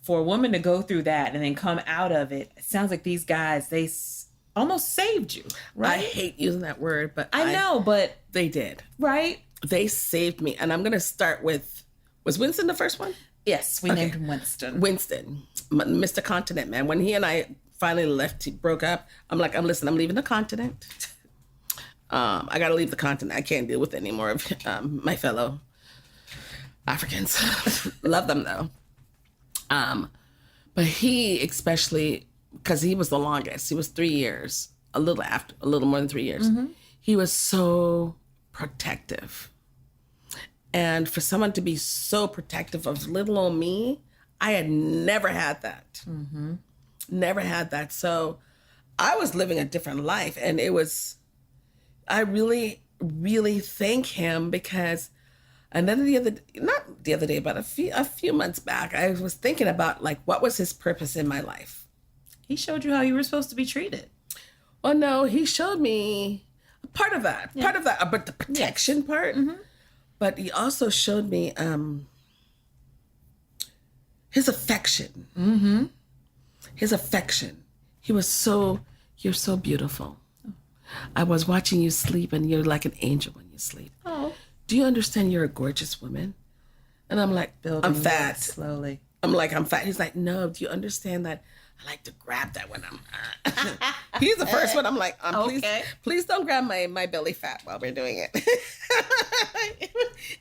for a woman to go through that and then come out of it, it sounds like these guys, they almost saved you, right?
I hate using that word, but
I know, but
they did.
Right?
They saved me. And I'm going to start with, was Winston the first one?
Yes, we named him Winston.
Mr. Continent, man. When he and I finally broke up, I'm like, I'm leaving the continent. I got to leave the continent. I can't deal with any more of my fellow Africans. Love them though. But he, especially because he was the longest, he was 3 years, a little more than 3 years. He was so protective. And for someone to be so protective of little old me, I had never had that. Never had that. So I was living a different life. And I really, really thank him because, and then not the other day, but a few months back, I was thinking about like, what was his purpose in my life?
He showed you how you were supposed to be treated.
Well, no, he showed me part of that, but the protection part. But he also showed me his affection. His affection. He was you're so beautiful. I was watching you sleep and you're like an angel when you sleep. Oh. Do you understand you're a gorgeous woman? And I'm like, I'm fat.
Slowly.
I'm like, I'm fat. He's like, no, do you understand that I like to grab that when I'm. He's the first one. I'm like, please don't grab my belly fat while we're doing it.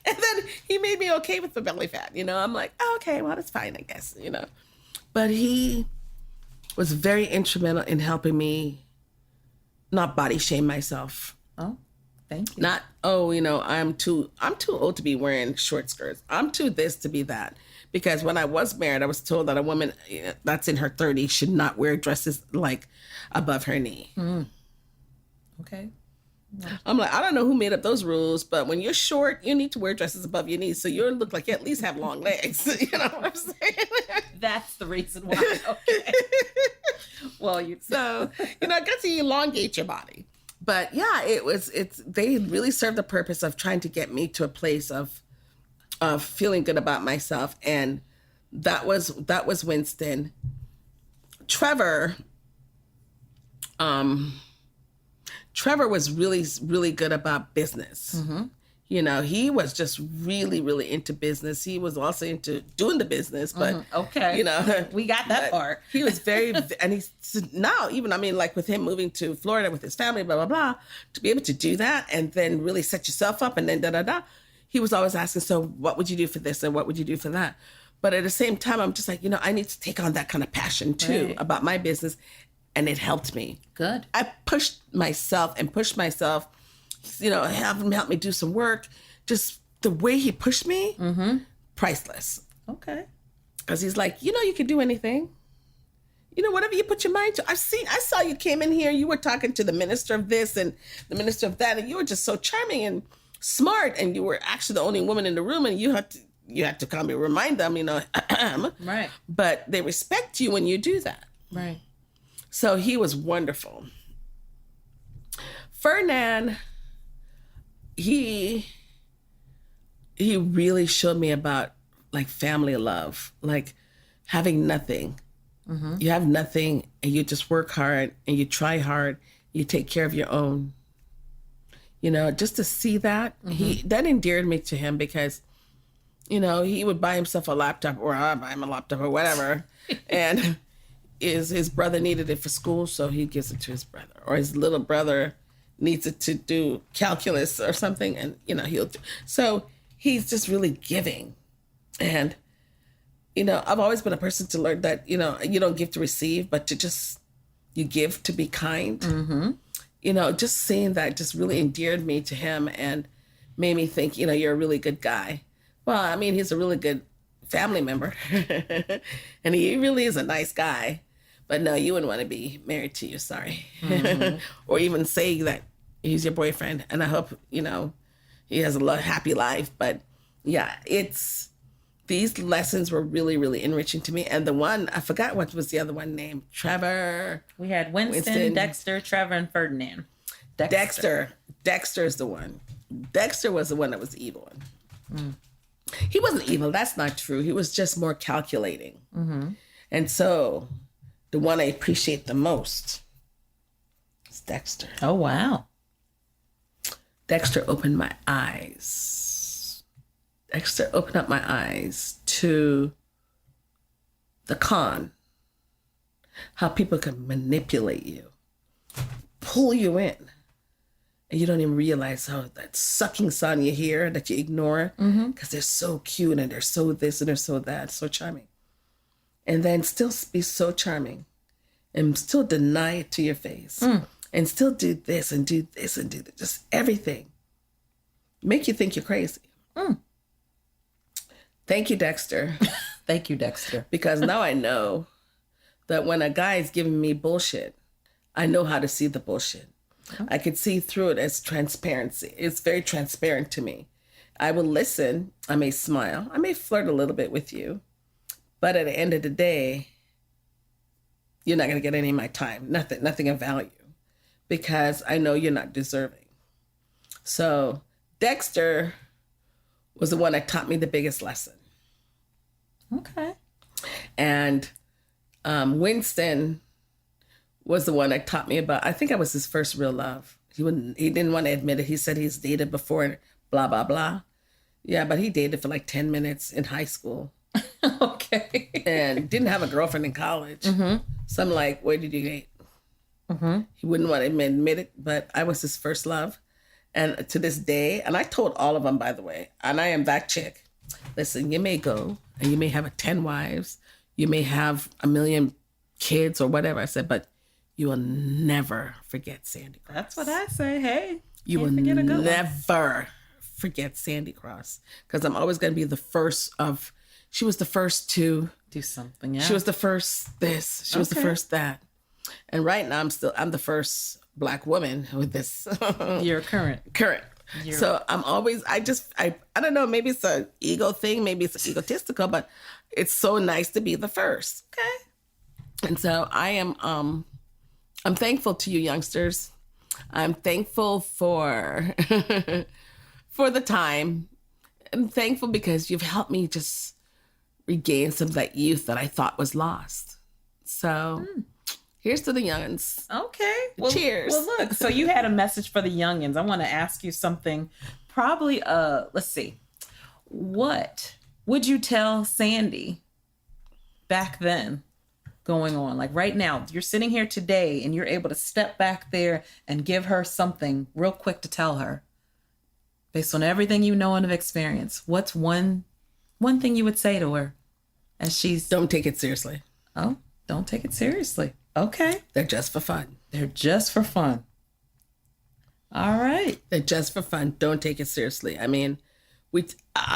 And then he made me okay with the belly fat. I'm like, oh, okay, well, that's fine, I guess. But he was very instrumental in helping me not body shame myself.
Oh, thank you.
Not, I'm too old to be wearing short skirts. I'm too this to be that. Because when I was married, I was told that a woman that's in her 30s should not wear dresses like above her knee.
Okay.
I'm like, I don't know who made up those rules, but when you're short, you need to wear dresses above your knees. So you look like you at least have long legs. You know what I'm saying?
That's the reason why. Okay. Well, I
got to elongate your body. But yeah, they really served the purpose of trying to get me to a place of feeling good about myself. And that was Winston. Trevor was really, really good about business. He was just really, really into business. He was also into doing the business, but
okay, we got that part.
He was very, and he's now even, like with him moving to Florida with his family, blah, blah, blah, to be able to do that and then really set yourself up and then da. He was always asking, so what would you do for this and what would you do for that? But at the same time, I'm just like, I need to take on that kind of passion too about my business. And it helped me.
Good.
I pushed myself, have him help me do some work. Just the way he pushed me, priceless.
Okay.
Because he's like, you can do anything. Whatever you put your mind to. I saw you came in here, you were talking to the minister of this and the minister of that, and you were just so charming and smart, and you were actually the only woman in the room, and you had to come and remind them,
right.
But they respect you when you do that.
Right.
So he was wonderful. Fernand, he really showed me about like family love, like having nothing. You have nothing and you just work hard and you try hard. You take care of your own. Just to see that, that endeared me to him because, he would buy himself a laptop or I'd buy him a laptop or whatever. And his brother needed it for school, so he gives it to his brother. Or his little brother needs it to do calculus or something, and, he'll do. So he's just really giving. And, I've always been a person to learn that, you don't give to receive, but you give to be kind. Just seeing that just really endeared me to him and made me think, you're a really good guy. Well, he's a really good family member. And he really is a nice guy. But no, you wouldn't want to be married to you, sorry. Or even say that he's your boyfriend. And I hope, he has a happy life. But yeah, these lessons were really, really enriching to me. And the one, I forgot what was the other one named, Trevor.
We had Winston, Dexter, Trevor, and Ferdinand.
Dexter is the one. Dexter was the one that was the evil one. He wasn't evil. That's not true. He was just more calculating. And so the one I appreciate the most is Dexter.
Oh, wow.
Dexter opened my eyes. Dexter opened up my eyes to the con. How people can manipulate you, pull you in. And you don't even realize how that sucking sound you hear that you ignore because they're so cute and they're so this and they're so that, so charming. And then still be so charming and still deny it to your face and still do this and do this and do that, just everything. Make you think you're crazy. Thank you, Dexter.
Thank you, Dexter.
Because now I know that when a guy is giving me bullshit, I know how to see the bullshit. I could see through it as transparency. It's very transparent to me. I will listen. I may smile. I may flirt a little bit with you. But at the end of the day, you're not going to get any of my time. Nothing of value. Because I know you're not deserving. So Dexter was the one that taught me the biggest lesson.
Okay.
And Winston was the one that taught me about, I think I was his first real love. He didn't want to admit it. He said he's dated before, blah, blah, blah. Yeah, but he dated for like 10 minutes in high school.
Okay.
and didn't have a girlfriend in college. So I'm like, where did you date? He wouldn't want to admit it, but I was his first love. And to this day, and I told all of them, by the way, and I am that chick. Listen, you may go and you may have 10 wives. You may have 1 million kids or whatever. I said, but you will never forget Sandy Cross.
That's what I say. Hey,
You will
forget a good one.
never forget Sandy Cross, because I'm always going to be the first of. She was the first to
Do something. Yeah.
She was the first this. She was the
Okay.
first that. And right now I'm the first Black woman with this
You're current.
current. So I don't know, maybe it's an ego thing, maybe it's egotistical, but it's so nice to be the first. Okay. And so I'm thankful to you youngsters. I'm thankful for for the time. I'm thankful because you've helped me just regain some of that youth that I thought was lost. So here's to the youngins.
Okay. Well,
Cheers.
Well, look, so you had a message for the youngins. I want to ask you something. Probably, let's see. What would you tell Sandy back then going on? Like right now, you're sitting here today and you're able to step back there and give her something real quick to tell her based on everything you know and have experienced. What's one thing you would say to her as she's...
Don't take it seriously.
Oh, don't take it seriously. Okay.
They're just for fun.
They're just for fun. All right.
They're just for fun. Don't take it seriously. I mean,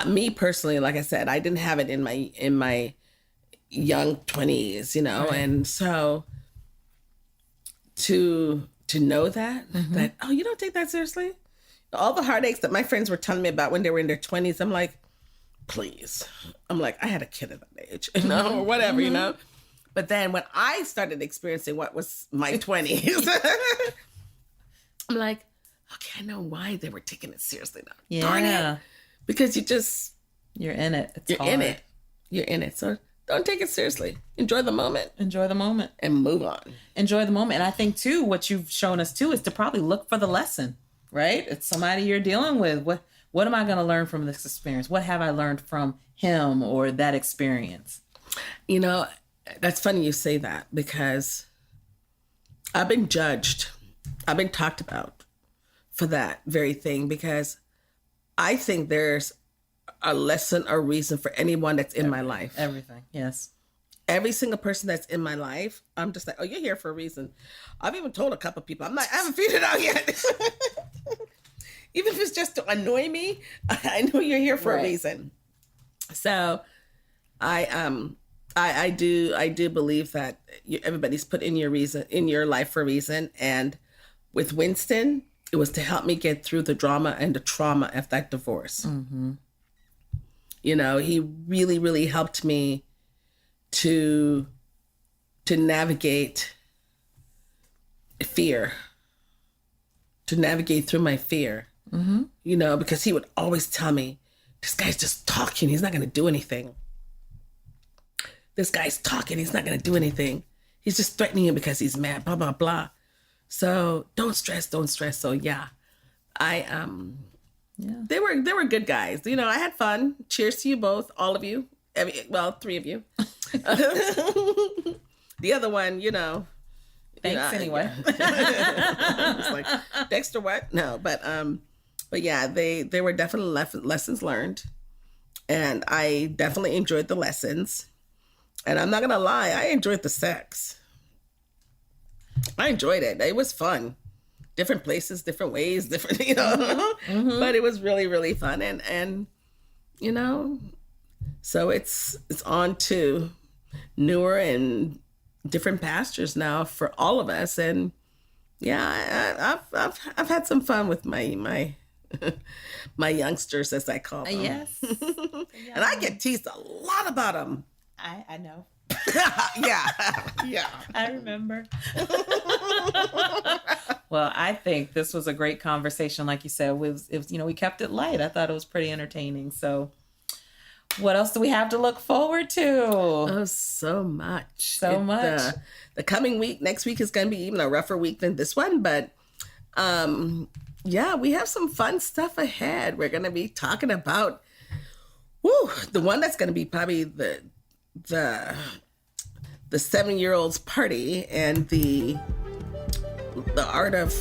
me personally, like I said, I didn't have it in my young 20s, you know,
Right.
and so to know that oh, you don't take that seriously. All the heartaches that my friends were telling me about when they were in their 20s, I'm like, please. I'm like, I had a kid at that age, you know, or whatever, you know. But then when I started experiencing what was my 20s, I'm like, okay, I know why they were taking it seriously now. Darn
Yeah.
it. Because
You're in it. It's
you're
hard.
in it. You're in it. So don't take it seriously. Enjoy the moment
Enjoy the moment.
and move on.
Enjoy the moment. And I think too, what you've shown us too is to probably look for the lesson, right? It's somebody you're dealing with. What am I going to learn from this experience? What have I learned from him or that experience?
You know, that's funny you say that, because I've been judged. I've been talked about for that very thing, because I think there's a lesson or reason for anyone that's in my life.
Everything. Yes.
Every single person that's in my life, I'm just like, oh, you're here for a reason. I've even told a couple people, I'm like, I haven't figured it out yet. Even if it's just to annoy me, I know you're here for a reason. So I do believe that everybody's put in your life for a reason. And with Winston, it was to help me get through the drama and the trauma of that divorce. Mm-hmm. You know, he really, really helped me to navigate fear, to navigate through my fear. Mm-hmm. You know, because he would always tell me, this guy's just talking. He's not going to do anything. This guy's talking. He's not going to do anything. He's just threatening you because he's mad, blah, blah, blah. So don't stress. So yeah, they were good guys. You know, I had fun. Cheers to you both, all of you. Three of you. The other one, you know.
Thanks anyway.
It's like, Dexter what? No, but yeah, they were definitely lessons learned. And I definitely enjoyed the lessons. And I'm not going to lie, I enjoyed the sex. I enjoyed it. It was fun. Different places, different ways, different, you know. Mm-hmm. But it was really, really fun. And you know, so it's on to newer and different pastures now for all of us. And yeah, I've had some fun with my my youngsters, as I call them.
Yes.
And I get teased a lot about them.
I know.
Yeah.
I remember. Well, I think this was a great conversation. Like you said, it was, you know, we kept it light. I thought it was pretty entertaining. So what else do we have to look forward to?
Oh, so much.
Much.
The coming week, next week is going to be even a rougher week than this one. But yeah, we have some fun stuff ahead. We're going to be talking about Woo, the one that's going to be probably the 7-year-old's party and the art of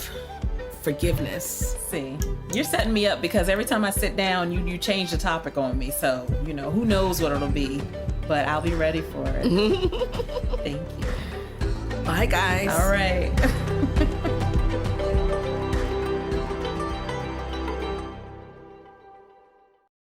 forgiveness.
See, you're setting me up because every time I sit down, you change the topic on me. So, who knows what it'll be, but I'll be ready for it. Thank you.
Bye, guys.
All right.